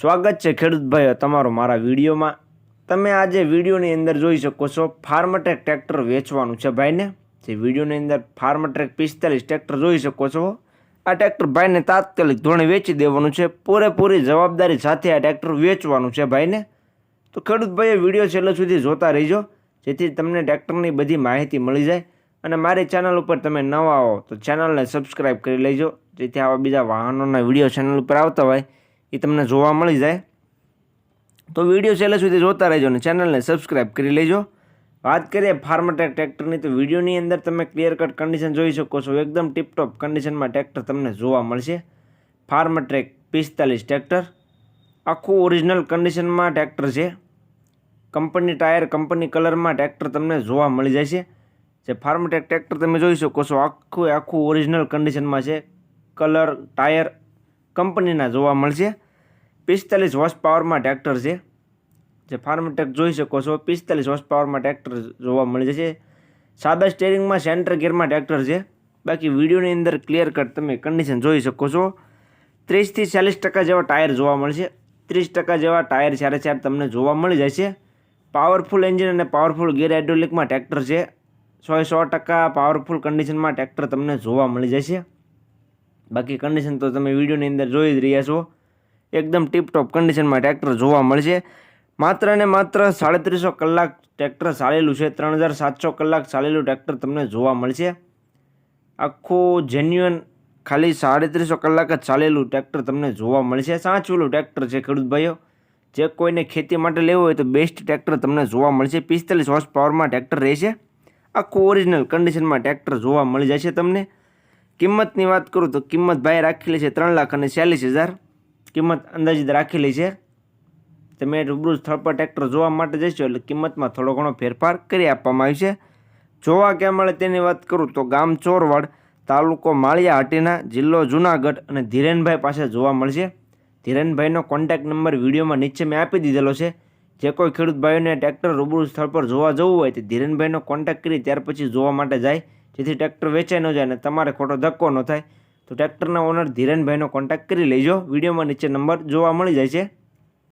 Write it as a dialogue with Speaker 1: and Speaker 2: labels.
Speaker 1: સ્વાગત છે ખેડૂત ભાઈઓ તમારો મારા વિડીયોમાં। તમે આજે વિડીયોની અંદર જોઈ શકો છો ફાર્મટ્રેક ટ્રેક્ટર વેચવાનું છે ભાઈને। જે વિડીયોની અંદર ફાર્મટ્રેક 45 ટ્રેક્ટર જોઈ શકો છો। આ ટ્રેક્ટર ભાઈને તાત્કાલિક ધોરણે વેચી દેવાનું છે। પૂરેપૂરી જવાબદારી સાથે આ ટ્રેક્ટર વેચવાનું છે ભાઈને। તો ખેડૂત ભાઈઓ વિડીયો છેલ્લે સુધી જોતા રહેજો, જેથી તમને ટ્રેક્ટરની બધી માહિતી મળી જાય। અને મારી ચેનલ ઉપર તમે નવા હો તો ચેનલને સબસ્ક્રાઈબ કરી લેજો, જેથી આવા બીજા વાહનોના વિડીયો ચેનલ ઉપર આવતા હોય એ તમને જોવા મળી જાય। તો વિડીયો છેલ્લે સુધી જોતા રહેજો અને ચેનલને સબસ્ક્રાઈબ કરી લેજો। વાત કરીએ ફાર્મટ્રેક ટ્રેક્ટરની, તો વિડીયોની અંદર તમે ક્લિયર કટ કન્ડિશન જોઈ શકો છો। એકદમ ટીપટોપ કન્ડિશનમાં ટ્રેક્ટર તમને જોવા મળશે। ફાર્મટ્રેક 45 ટ્રેક્ટર આખું ઓરિજિનલ કન્ડિશનમાં ટ્રેક્ટર છે। કંપની ટાયર, કંપની કલરમાં ટ્રેક્ટર તમને જોવા મળી જાય છે। જે ફાર્મટ્રેક ટ્રેક્ટર તમે જોઈ શકો છો આખું ઓરિજિનલ કન્ડિશનમાં છે। કલર, ટાયર કંપનીના જોવા મળશે। 45 હોર્સ પાવરમાં ટ્રેક્ટર છે। જે ફાર્મટ્રેક જોઈ શકો છો 45 હોર્સ પાવરમાં ટ્રેક્ટર જોવા મળી જશે। સાદા સ્ટેરિંગમાં સેન્ટર ગિયરમાં ટ્રેક્ટર છે। બાકી વિડીયોની અંદર ક્લિયર કટ તમે કન્ડિશન જોઈ શકો છો। 30 થી 40% જેવા ટાયર જોવા મળશે। 30% જેવા ટાયર ચારે તમને જોવા મળી જાય છે। પાવરફુલ એન્જિન અને પાવરફુલ ગિયર હાઇડ્રોલિકમાં ટ્રેક્ટર છે। 100% પાવરફુલ કન્ડિશનમાં ટ્રેક્ટર તમને જોવા મળી જશે। બાકી કન્ડિશન તો તમે વિડીયોની અંદર જોઈ જ રહ્યા છો। એકદમ ટીપટોપ કન્ડિશનમાં ટ્રેક્ટર જોવા મળશે। માત્ર ને માત્ર 350 કલાક ટ્રેક્ટર ચાલેલું છે। 3700 કલાક ચાલેલું ટ્રેક્ટર તમને જોવા મળશે। આખું જેન્યુઅન ખાલી 350 કલાક જ ચાલેલું ટ્રેક્ટર તમને જોવા મળશે। સાચવેલું ટ્રેક્ટર છે ખેડૂત ભાઈઓ। જે કોઈને ખેતી માટે લેવું હોય તો બેસ્ટ ટ્રેક્ટર તમને જોવા મળશે। 45 હોર્સ પાવરમાં ટ્રેક્ટર રહેશે। આખું ઓરિજિનલ કન્ડિશનમાં ટ્રેક્ટર જોવા મળી જશે તમને। કિંમતની વાત કરું તો કિંમત ભાઈ રાખેલી છે 3,40,000 કિંમત અંદાજિત રાખેલી છે। તમે રૂબરૂ સ્થળ પર ટ્રેક્ટર જોવા માટે જશો એટલે કિંમતમાં થોડો ઘણો ફેરફાર કરી આપવામાં આવ્યો છે। જોવા ક્યાં મળે તેની વાત કરું તો ગામ ચોરવાડ, તાલુકો માળિયા હાટીના, જિલ્લો જુનાગઢ અને ધીરેનભાઈ પાસે જોવા મળશે। ધીરેનભાઈનો કોન્ટેક્ટ નંબર વિડીયોમાં નીચે મેં આપી દીધેલો છે। જે કોઈ ખેડૂત ભાઈઓને ટ્રેક્ટર રૂબરૂ સ્થળ પર જોવા જવું હોય તો ધીરેનભાઈનો કોન્ટેક્ટ કરી ત્યાર પછી જોવા માટે જાય, જેથી ટ્રેક્ટર વેચાઈ ન જાય અને તમારે ખોટો ધક્કો ન થાય। તો ટ્રેક્ટરના ઓનર ધીરેનભાઈનો કોન્ટેક્ટ કરી લેજો। વિડીયોમાં નીચે નંબર જોવા મળી જાય છે।